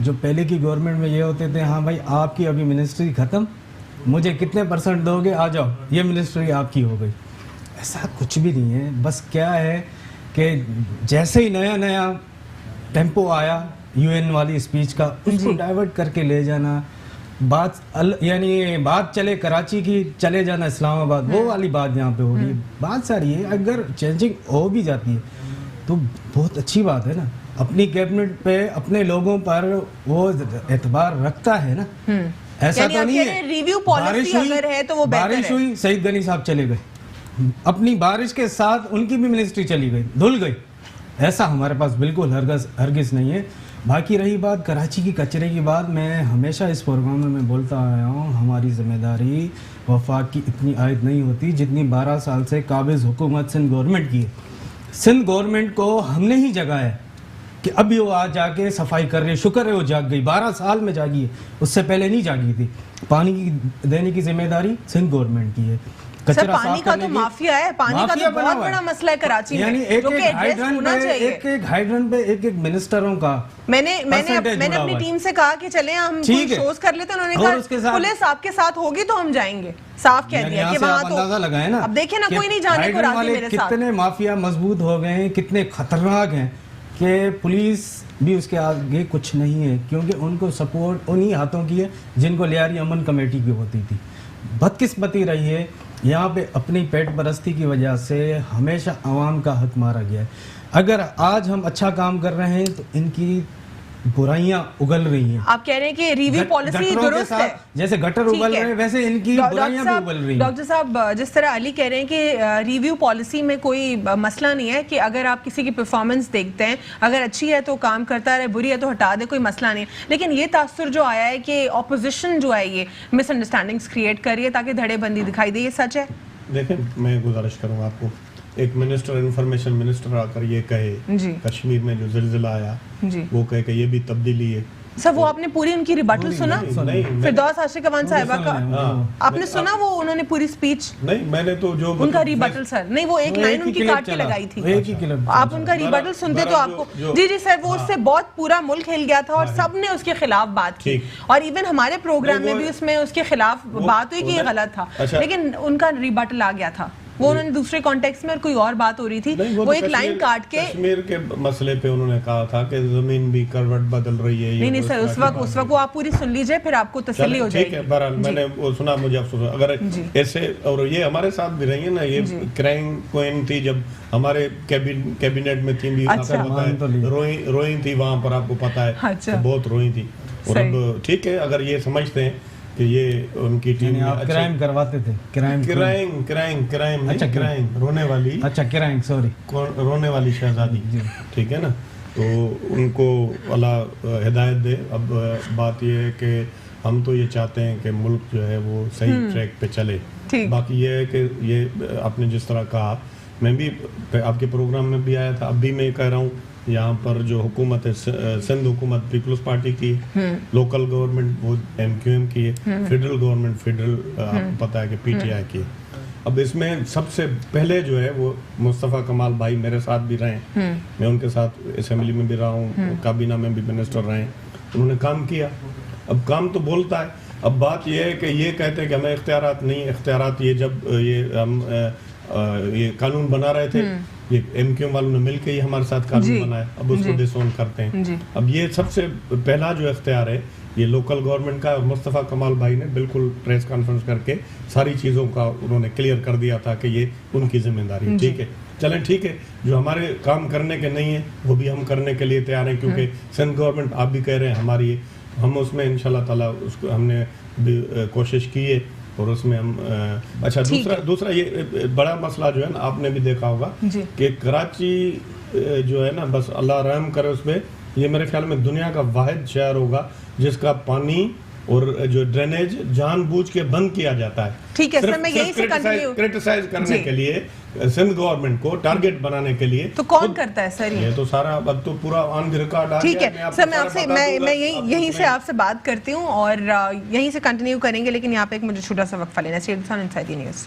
جو پہلے کی گورنمنٹ میں یہ ہوتے تھے ہاں بھائی آپ کی ابھی منسٹری ختم, مجھے کتنے % دو گے, آ جاؤ یہ منسٹری آپ کی ہو گئی. ایسا کچھ بھی نہیں ہے. بس کیا ہے کہ جیسے ہی نیا نیا ٹیمپو آیا UN والی اسپیچ کا, اس کو ڈائیورٹ کر کے لے جانا, یعنی بات چلے کراچی کی چلے جانا اسلام آباد, وہ والی بات یہاں پہ ہو رہی ہے. بات ساری ہے اگر چینجنگ ہو بھی جاتی ہے تو بہت اچھی بات ہے نا, اپنی کیبنٹ پہ اپنے لوگوں پر وہ اعتبار رکھتا ہے نا. ایسا تو نہیں ہے ریویو پالیسی اگر ہے تو وہ بارش ہوئی سعید غنی صاحب چلے گئے, اپنی بارش کے ساتھ ان کی بھی منسٹری چلی گئی, دھل گئی. ایسا ہمارے پاس بالکل ہرگز نہیں ہے. باقی رہی بات کراچی کی کچرے کی بات, میں ہمیشہ اس پروگرام میں بولتا آیا ہوں, ہماری ذمہ داری وفاق کی اتنی عائد نہیں ہوتی جتنی 12 سال سے قابض حکومت سندھ گورنمنٹ کی ہے. سندھ گورنمنٹ کو ہم نے ہی جگایا ہے کہ ابھی وہ آج جا کے صفائی کر رہی ہے, شکر ہے وہ جاگ گئی, 12 سال میں جاگی ہے, اس سے پہلے نہیں جاگی تھی. پانی کی دینے کی ذمہ داری سندھ گورنمنٹ کی ہے. سر پانی کا تو مافیا ہے, پانی کا تو بہت بڑا مسئلہ ہے کراچی میں, یعنی ایک جو کہ ایڈریس ہونا چاہیے. ایک ہائیڈرنٹ پہ ایک منسٹروں کا میں نے اپنی ٹیم سے کہا کہ چلیں ہم شوز کر لیتے, انہوں نے کہا پولیس آپ کے ساتھ ہوگی تو ہم جائیں گے, صاف کہہ دیا کہ وہاں تو اندازہ لگائیں نا. اب دیکھیں نا کوئی نہیں جانے کو راضی میرے ساتھ. کتنے مافیا مضبوط ہو گئے ہیں, کتنے خطرناک ہیں کہ پولیس بھی اس کے آگے کچھ نہیں ہے, کیونکہ ان کو سپورٹ انہی ہاتھوں کی ہے جن کو لیاری امن کمیٹی کی ہوتی تھی. بدقسمتی رہی ہے یہاں پہ اپنی پیٹ پرستی کی وجہ سے ہمیشہ عوام کا حق مارا گیا ہے. اگر آج ہم اچھا کام کر رہے ہیں تو ان کی برائیاں اگل رہی ہیں. آپ کہہ رہے ہیں کہ ریویو پالیسی درست ہے, جیسے گٹر اگل رہے ہیں ویسے ان کی برائیاں بھی اگل رہی ہیں. ڈاکٹر صاحب جس طرح علی کہہ رہے ہیں کہ ریویو پالیسی میں کوئی مسئلہ نہیں ہے, کہ اگر آپ کسی کی پرفارمنس دیکھتے ہیں, اگر اچھی ہے تو کام کرتا رہے, بری ہے تو ہٹا دے, کوئی مسئلہ نہیں ہے. لیکن یہ تاثر جو آیا ہے کہ اپوزیشن جو ہے یہ مس انڈرسٹینڈنگز کریٹ کر رہی ہے تاکہ دھڑے بندی دکھائی دے, یہ سچ ہے؟ دیکھیں میں گزارش کروں گا آپ کو, ایک منسٹر انفارمیشن منسٹر آ کر یہ کہے کشمیر میں جو زلزلہ آیا وہ کہے کہ یہ بھی تبدیلی ہے. سر وہ آپ نے پوری ان کی ریبٹل سنا, فردوس عاشق اقوان صاحبہ کا آپ نے سنا, وہ انہوں نے پوری سپیچ نہیں, میں نے تو جو ان کا ریبٹل سر نہیں, وہ ایک لائن ان کی کاٹ کے لگائی تھی, آپ ان کا ریبٹل سنتے تو آپ کو جی سر وہ اس سے بہت پورا ملک ہل گیا تھا اور سب نے اس کے خلاف بات کی, اور ایون ہمارے پروگرام میں بھی اس میں اس کے خلاف بات ہوئی کہ یہ غلط تھا, لیکن ان کا ریبٹل آ گیا تھا, وہ انہوں نے دوسرے کانٹیکس میں اور کوئی اور بات ہو رہی تھی, وہ ایک لائن کاٹ کے کشمیر کے مسئلے پہ انہوں نے کہا تھا کہ زمین بھی کروٹ بدل رہی ہے. نہیں سر اس وقت وہ آپ پوری سن لیجئے پھر آپ کو تسلی ہو جائے گی. بہرحال میں نے وہ سنا, مجھے افسوس ہے اگر ایسے, اور یہ ہمارے ساتھ بھی رہی ہے نا, یہ کرائم کوئن تھی جب ہمارے کیبنٹ میں تھی, روئی تھی وہاں پر, آپ کو پتا ہے بہت روئی تھی. اور اب ٹھیک ہے اگر یہ سمجھتے ہیں کہ یہ ان کی ٹیم کرائم کرواتے تھے, کرائم رونے والی, اچھا کرائم سوری رونے والی شہزادی, ٹھیک ہے نا, تو ان کو اللہ ہدایت دے. اب بات یہ ہے کہ ہم تو یہ چاہتے ہیں کہ ملک جو ہے وہ صحیح ٹریک پہ چلے. باقی یہ ہے کہ یہ آپ نے جس طرح کہا, میں بھی آپ کے پروگرام میں بھی آیا تھا, اب بھی میں کہہ رہا ہوں, یہاں پر جو حکومت ہے سندھ حکومت پیپلز پارٹی کی, لوکل گورنمنٹ وہ MQM کی ہے, فیڈرل گورنمنٹ آپ کو پتا ہے کہ PTI کی ہے. اب اس میں سب سے پہلے جو ہے وہ مصطفیٰ کمال بھائی میرے ساتھ بھی رہے ہیں, میں ان کے ساتھ اسمبلی میں بھی رہا ہوں, کابینہ میں بھی منسٹر رہے ہیں, انہوں نے کام کیا. اب کام تو بولتا ہے, اب بات یہ ہے کہ یہ کہتے ہیں کہ ہمیں اختیارات نہیں. اختیارات یہ جب یہ قانون بنا رہے تھے, یہ MQM والوں نے مل کے ہی ہمارے ساتھ قانون بنایا, اب اس کو ڈسون کرتے ہیں. اب یہ سب سے پہلا جو اختیار ہے یہ لوکل گورنمنٹ کا, اور مصطفیٰ کمال بھائی نے بالکل پریس کانفرنس کر کے ساری چیزوں کا انہوں نے کلیئر کر دیا تھا کہ یہ ان کی ذمہ داری. ٹھیک ہے, چلیں ٹھیک ہے, جو ہمارے کام کرنے کے نہیں ہیں وہ بھی ہم کرنے کے لیے تیار ہیں, کیونکہ سندھ گورنمنٹ آپ بھی کہہ رہے ہیں ہماری, ہم اس میں انشاءاللہ تعالیٰ اس کو ہم نے بھی کوشش کی ہے, اور اس میں ہم اچھا دوسرا یہ بڑا مسئلہ جو ہے نا, آپ نے بھی دیکھا ہوگا کہ کراچی جو ہے نا, بس اللہ رحم کرے اس پہ, یہ میرے خیال میں دنیا کا واحد شہر ہوگا جس کا پانی اور جو ڈرینیج جان بوجھ کے بند کیا جاتا ہے. ٹھیک ہے سر, میں یہی سے کرٹیسائز کرنے کے لیے, سندھ گورنمنٹ کو ٹارگٹ بنانے کے لیے. تو کون کرتا ہے سر یہ؟ تو سارا اب تو پورا آن دی ریکارڈ آ گیا. ٹھیک ہے سر, میں یہیں سے آپ سے بات کرتی ہوں اور یہیں سے کنٹینیو کریں گے, لیکن یہاں پہ ایک مجھے چھوٹا سا وقفہ لینا ہے. Inside the news.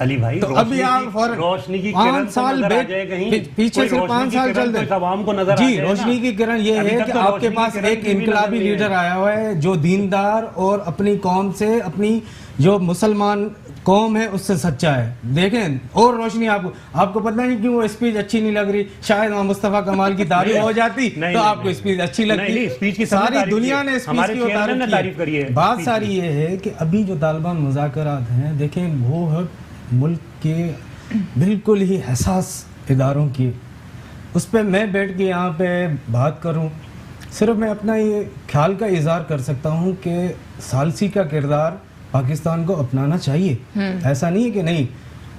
علی بھائی تو ابھی آپ روشنی کی 5 سال پیچھے سے 5 سال چل دیں جی. روشنی کی کرن یہ ہے کہ آپ کے پاس ایک انقلابی لیڈر آیا ہوا ہے جو دیندار اور اپنی قوم سے, اپنی جو مسلمان قوم ہے اس سے سچا ہے. دیکھیں اور روشنی آپ کو پتہ نہیں کیوں وہ اسپیچ اچھی نہیں لگ رہی. شاید وہاں مصطفیٰ کمال کی تعریف ہو جاتی تو آپ کو اسپیچ اچھی لگتی. ساری دنیا نے اسپیچ کی تعریف کی. بات ساری یہ ہے کہ ابھی جو طالبان مذاکرات ہیں دیکھیں وہ ہے ملک کے بالکل ہی حساس اداروں کی. اس پہ میں بیٹھ کے یہاں پہ بات کروں, صرف میں اپنا یہ خیال کا اظہار کر سکتا ہوں کہ ثالثی کا کردار پاکستان کو اپنانا چاہیے. ایسا نہیں ہے کہ نہیں,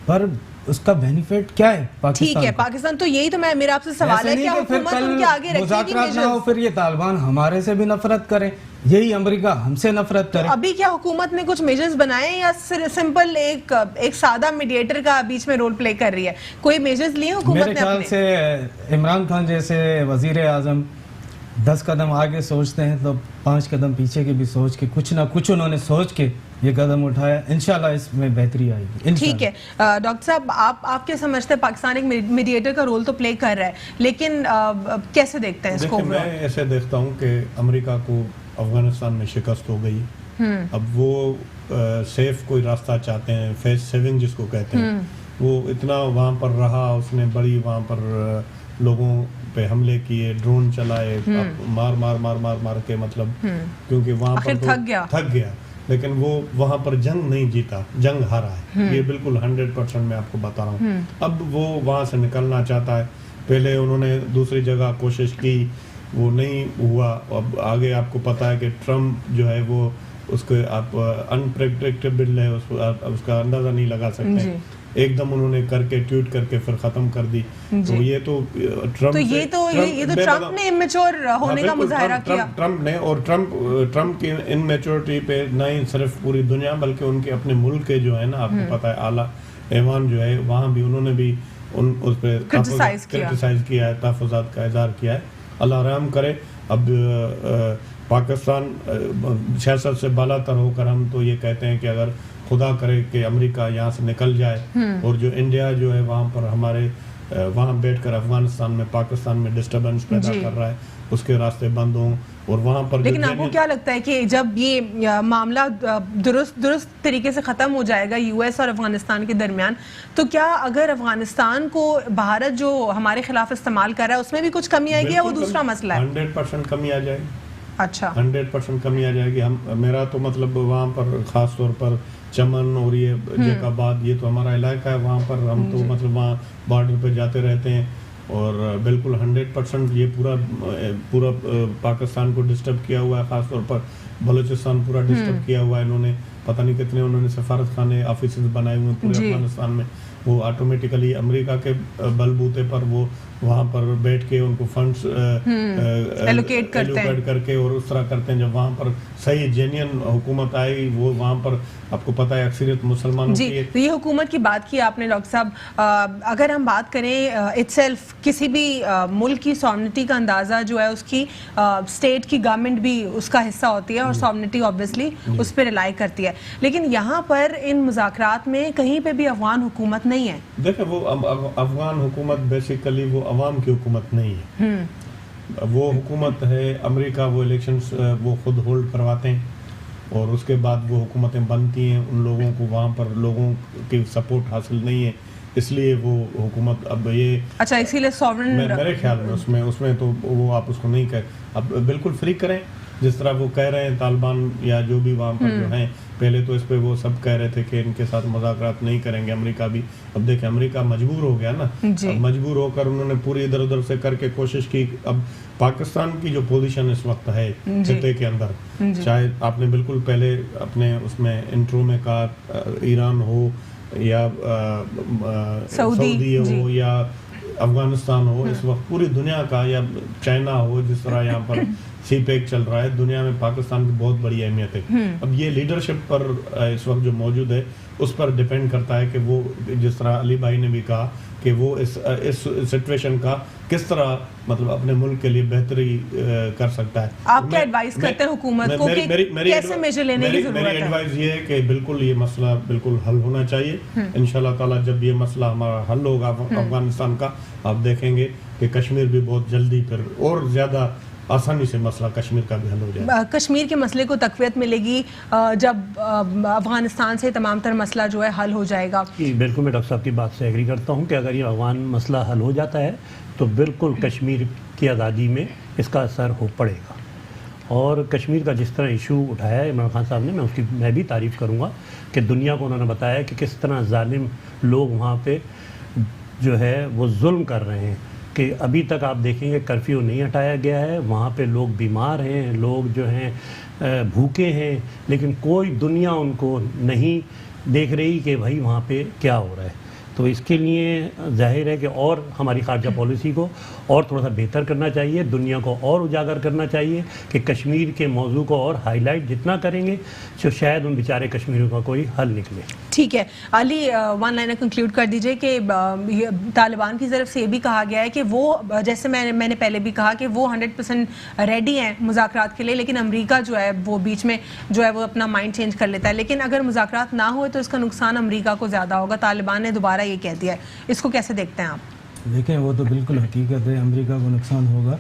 پر اس کا بینیفٹ کیا ہے پاکستان. ٹھیک ہے پاکستان تو یہی تو میرا آپ سے سوال ہے کہ حکومت ان کے آگے رکھے گی مذاکرات نہ ہو, پھر یہ طالبان ہمارے سے بھی نفرت کریں, یہی امریکہ ہم سے نفرت کرے. ابھی کیا حکومت نے کچھ میجرز بنائے یا سمپل ایک سادہ میڈیٹر کا بیچ میں رول پلے کر رہی ہے؟ کوئی میجرز لیے حکومت نے؟ میرے خیال سے عمران خان جیسے وزیر اعظم 10 قدم آگے سوچتے ہیں تو 5 قدم پیچھے کے بھی سوچ کے کچھ نہ کچھ انہوں نے سوچ کے یہ قدم اٹھایا. انشاءاللہ اس میں بہتری آئے گی. ٹھیک ہے ڈاکٹر صاحب, آپ کیا سمجھتے ہیں پاکستان ایک میڈیٹر کا رول تو پلے کر رہا ہے, لیکن کیسے دیکھتے ہیں اس کو؟ میں ایسے دیکھتا ہوں کہ امریکہ کو افغانستان میں شکست ہو گئی, اب وہ سیف کوئی راستہ چاہتے ہیں, فیس سیونگ جس کو کہتے ہیں. وہ اتنا وہاں پر رہا, اس نے بڑی وہاں پر لوگوں پہ حملے کیے, ڈرون چلائے, مار مار مار مار مار کے, مطلب کیونکہ وہاں پر تھک گیا, لیکن وہ وہاں پر جنگ نہیں جیتا, جنگ ہارا ہے. یہ بالکل 100% میں آپ کو بتا رہا ہوں. اب وہ وہاں سے نکلنا چاہتا ہے. پہلے انہوں نے دوسری جگہ کوشش کی, وہ نہیں ہوا. اب آگے آپ کو پتا ہے کہ ٹرمپ جو ہے وہ اس کو آپ انپریڈکٹیبل ہے, اس کا اندازہ نہیں لگا سکتے. ایک دم انہوں نے کر کے ٹویٹ کر کے پھر ختم کر دی. تو یہ تو ٹرمپ نے امیچور ہونے کا مظاہرہ کیا. ٹرمپ نے, اور ٹرمپ کی انمیچورٹی پہ نہ ہی صرف پوری دنیا بلکہ ان کے اپنے ملک کے جو ہے نا, آپ کو پتا ہے اعلیٰ ایوان جو ہے وہاں بھی انہوں نے بھی اس پہ کرٹیسائز کیا ہے, تحفظات کا اظہار کیا ہے. اللہ رحم کرے. اب پاکستان سیاست سے بالا تر ہو کر ہم تو یہ کہتے ہیں کہ اگر خدا کرے کہ امریکہ یہاں سے نکل جائے اور جو انڈیا جو ہے وہاں پر ہمارے وہاں بیٹھ کر افغانستان میں پاکستان میں ڈسٹربنس پیدا کر رہا ہے, اس کے راستے بند ہوں. اور وہاں پر لیکن آپ کو کیا لگتا ہے کہ جب یہ معاملہ درست طریقے سے ختم ہو جائے گا یو ایس اور افغانستان کے درمیان, تو کیا اگر افغانستان کو بھارت جو ہمارے خلاف استعمال کر رہا ہے اس میں بھی کچھ کمی آئے گی یا وہ دوسرا مسئلہ ہے؟ 100% کمی آ جائے گی. اچھا 100% کمی آ جائے گی. میرا تو مطلب وہاں پر خاص طور پر چمن اور یہ جیکاباد, یہ تو ہمارا علاقہ ہے, وہاں پر ہم تو مطلب وہاں بارڈر پہ جاتے رہتے ہیں, اور بالکل 100% یہ پورا پاکستان کو ڈسٹرب کیا ہوا ہے. خاص طور پر بلوچستان پورا ڈسٹرب کیا ہوا ہے. انہوں نے پتہ نہیں کتنے انہوں نے سفارت خانے آفیسز بنائے ہوئے ہیں پورے افغانستان میں. وہ آٹومیٹیکلی امریکہ کے بلبوتے پر وہ وہاں پر بیٹھ کے ان کو فنڈز ایلوکیٹ کر کے اور اس طرح کرتے ہیں. جب وہاں پر صحیح جینین حکومت آئے گی, وہ وہاں پر آپ کو پتہ ہے اکثریت مسلمانوں کی ہے. تو یہ حکومت کی بات کی آپ نے ڈاکٹر صاحب, اگر ہم بات کریں اٹ سیلف کسی بھی ملک کی سوورنٹی کا اندازہ جو ہے اس کی اسٹیٹ کی گورنمنٹ بھی اس کا حصہ ہوتی ہے, اور سوورنٹی اوبویسلی اس پہ ریلائی کرتی ہے. لیکن یہاں پر ان مذاکرات میں کہیں پہ بھی افغان حکومت نہیں ہے. دیکھیں وہ افغان حکومت بیسیکلی وہ عوام کی حکومت نہیں ہے, وہ حکومت ہے امریکہ. وہ الیکشنز وہ خود ہولڈ کرواتے ہیں اور اس کے بعد وہ حکومتیں بنتی ہیں. ان لوگوں کو وہاں پر لوگوں کی سپورٹ حاصل نہیں ہے, اس لیے وہ حکومت اب یہ اچھا اسی لیے سوورن میرے خیال میں اس میں تو وہ آپ اس کو نہیں کہہ, اب بالکل فری کریں جس طرح وہ کہہ رہے ہیں طالبان یا جو بھی وہاں پر جو ہیں. پہلے تو اس پہ وہ سب کہہ رہے تھے کہ ان کے ساتھ مذاکرات نہیں کریں گے, امریکہ بھی. اب دیکھیں امریکہ مجبور ہو گیا نا, اب مجبور ہو کر انہوں نے پوری ادھر ادھر سے کر کے کوشش کی. اب پاکستان کی جو پوزیشن اس وقت ہے خطے کے اندر, چاہے آپ نے بالکل پہلے اپنے اس میں انٹرو میں کہا ایران ہو یا سعودی ہو یا افغانستان ہو, اس وقت پوری دنیا کا, یا چائنا ہو, جس طرح یہاں پر سی پیک چل رہا ہے, دنیا میں پاکستان کی بہت بڑی اہمیت ہے. اب یہ لیڈرشپ پر اس وقت جو موجود ہے اس پر ڈپینڈ کرتا ہے کہ وہ جس طرح علی بھائی نے بھی کہا کہ وہ اس سچویشن کا کس طرح مطلب اپنے ملک کے لیے بہتری کر سکتا ہے. آپ کیا ایڈوائز کرتے ہیں حکومت کو کہ کیسے میجر لینے کی ضرورت ہے؟ میری ایڈوائز یہ ہے کہ بالکل یہ مسئلہ بالکل حل ہونا چاہیے. انشاءاللہ تعالیٰ جب یہ مسئلہ ہمارا حل ہوگا افغانستان کا, آپ دیکھیں گے کہ کشمیر بھی بہت جلدی پھر اور زیادہ آسانی سے مسئلہ کشمیر کا بھی حل ہو جائے. کشمیر کے مسئلے کو تقویت ملے گی جب افغانستان سے تمام تر مسئلہ جو ہے حل ہو جائے گا. بالکل میں ڈاکٹر صاحب کی بات سے ایگری کرتا ہوں کہ اگر یہ افغان مسئلہ حل ہو جاتا ہے تو بالکل کشمیر کی آزادی میں اس کا اثر ہو پڑے گا. اور کشمیر کا جس طرح ایشو اٹھایا ہے عمران خان صاحب نے, میں بھی تعریف کروں گا کہ دنیا کو انہوں نے بتایا کہ کس طرح ظالم لوگ وہاں پہ جو ہے وہ ظلم کر رہے ہیں. کہ ابھی تک آپ دیکھیں گے کرفیو نہیں ہٹایا گیا ہے, وہاں پہ لوگ بیمار ہیں, لوگ جو ہیں بھوکے ہیں, لیکن کوئی دنیا ان کو نہیں دیکھ رہی کہ بھائی وہاں پہ کیا ہو رہا ہے. تو اس کے لیے ظاہر ہے کہ اور ہماری خارجہ پالیسی کو اور تھوڑا سا بہتر کرنا چاہیے, دنیا کو اور اجاگر کرنا چاہیے کہ کشمیر کے موضوع کو اور ہائی لائٹ جتنا کریں گے تو شاید ان بیچارے کشمیریوں کا کوئی حل نکلے. ٹھیک ہے علی, ون لائنر کنکلیوڈ کر دیجئے کہ طالبان کی طرف سے یہ بھی کہا گیا ہے کہ وہ جیسے میں نے پہلے بھی کہا کہ وہ 100% ریڈی ہیں مذاکرات کے لیے, لیکن امریکہ جو ہے وہ بیچ میں جو ہے وہ اپنا مائنڈ چینج کر لیتا ہے. لیکن اگر مذاکرات نہ ہوئے تو اس کا نقصان امریکہ کو زیادہ ہوگا. طالبان نے دوبارہ یہ کہہ دیا ہے, اس کو کیسے دیکھتے ہیں آپ؟ دیکھیں وہ تو بالکل حقیقت ہے, امریکہ کو نقصان ہوگا,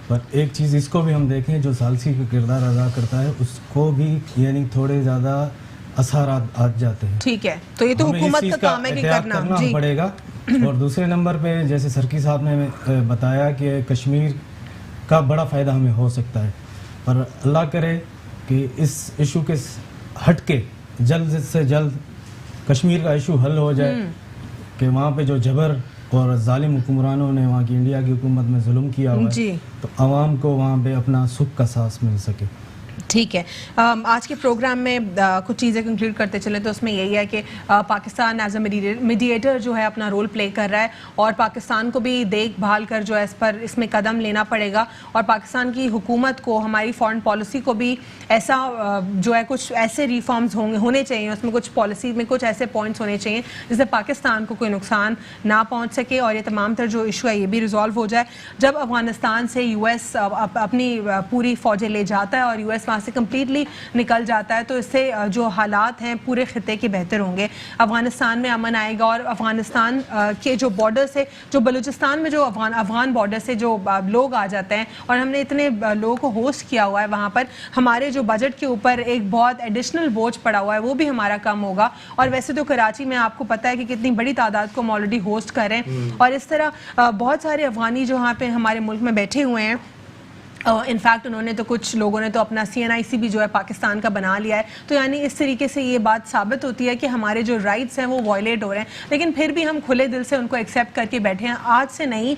پر ایک چیز اس کو بھی ہم دیکھیں جو ثالثی کا کردار ادا کرتا ہے اس کو بھی یعنی تھوڑے زیادہ اثرات آ جاتے ہیں. ٹھیک ہے, تو یہ تو حکومت کا کام ہے کہ کرنا پڑے گا. اور دوسرے نمبر پہ جیسے سرکی صاحب نے بتایا کہ کشمیر کا بڑا فائدہ ہمیں ہو سکتا ہے, پر اللہ کرے کہ اس ایشو کے ہٹ کے جلد سے جلد کشمیر کا ایشو حل ہو جائے, کہ وہاں پہ جو جبر اور ظالم حکمرانوں نے وہاں کی انڈیا کی حکومت میں ظلم کیا ہوا ہے تو عوام کو وہاں پہ اپنا سکھ کا سانس مل سکے. ٹھیک ہے, آج کے پروگرام میں کچھ چیزیں کنکلوڈ کرتے چلیں تو اس میں یہی ہے کہ پاکستان ایز اے میڈیٹر جو ہے اپنا رول پلے کر رہا ہے, اور پاکستان کو بھی دیکھ بھال کر جو ہے اس میں قدم لینا پڑے گا, اور پاکستان کی حکومت کو ہماری فارن پالیسی کو بھی ایسا جو ہے کچھ ایسے ریفارمز ہونے چاہیے, اس میں کچھ پالیسی میں کچھ ایسے پوائنٹس ہونے چاہیے جس سے پاکستان کو کوئی نقصان نہ پہنچ سکے, اور یہ تمام تر جو ایشو ہے یہ بھی ریزالو ہو جائے. جب افغانستان سے یو ایس اپنی پوری فوجیں لے جاتا ہے اور یو ایس وہاں سے کمپلیٹلی نکل جاتا ہے تو اس سے جو حالات ہیں پورے خطے کے بہتر ہوں گے. افغانستان میں امن آئے گا, اور افغانستان کے جو بارڈر سے جو بلوچستان میں جو افغان بارڈر سے جو لوگ آ جاتے ہیں, اور ہم نے اتنے لوگوں کو ہوسٹ کیا ہوا ہے وہاں پر, ہمارے جو بجٹ کے اوپر ایک بہت ایڈیشنل بوجھ پڑا ہوا ہے وہ بھی ہمارا کم ہوگا. اور ویسے تو کراچی میں آپ کو پتہ ہے کہ کتنی بڑی تعداد کو ہم آلریڈی ہوسٹ کر رہے ہیں, اور اس طرح بہت سارے افغانی جو وہاں پہ ہمارے ملک میں بیٹھے ہوئے ہیں. انفیکٹ انہوں نے تو کچھ لوگوں نے تو اپنا CNIC بھی جو ہے پاکستان کا بنا لیا ہے. تو یعنی اس طریقے سے یہ بات ثابت ہوتی ہے کہ ہمارے جو رائٹس ہیں وہ وائلیٹ ہو رہے ہیں, لیکن پھر بھی ہم کھلے دل سے ان کو ایکسیپٹ کر کے بیٹھے ہیں. آج سے نہیں,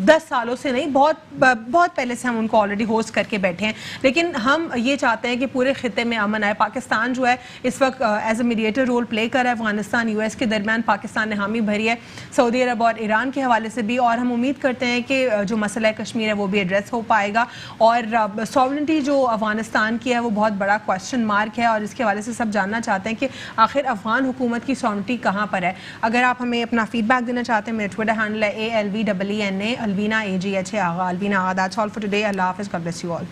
10 سالوں سے نہیں, بہت پہلے سے ہم ان کو آلریڈی ہوسٹ کر کے بیٹھے ہیں. لیکن ہم یہ چاہتے ہیں کہ پورے خطے میں امن آئے. پاکستان جو ہے اس وقت as a mediator role play کر رہا ہے. افغانستان US کے درمیان پاکستان نے حامی بھری ہے, سعودی عرب اور ایران کے حوالے سے بھی, اور ہم امید کرتے ہیں کہ جو مسئلہ کشمیر ہے وہ بھی ایڈریس ہو پائے گا. اور ساورنٹی جو افغانستان کی ہے وہ بہت بڑا کویسچن مارک ہے, اور اس کے حوالے سے سب جاننا چاہتے ہیں کہ آخر افغان حکومت کی ساورنٹی کہاں پر ہے. اگر آپ ہمیں اپنا فیڈ بیک دینا چاہتے ہیں, میرا ٹویٹر ہینڈل ہے ALVEENA AGHA Agha, Alveena Agha. That's all for today. اللہ حافظ. God bless you all.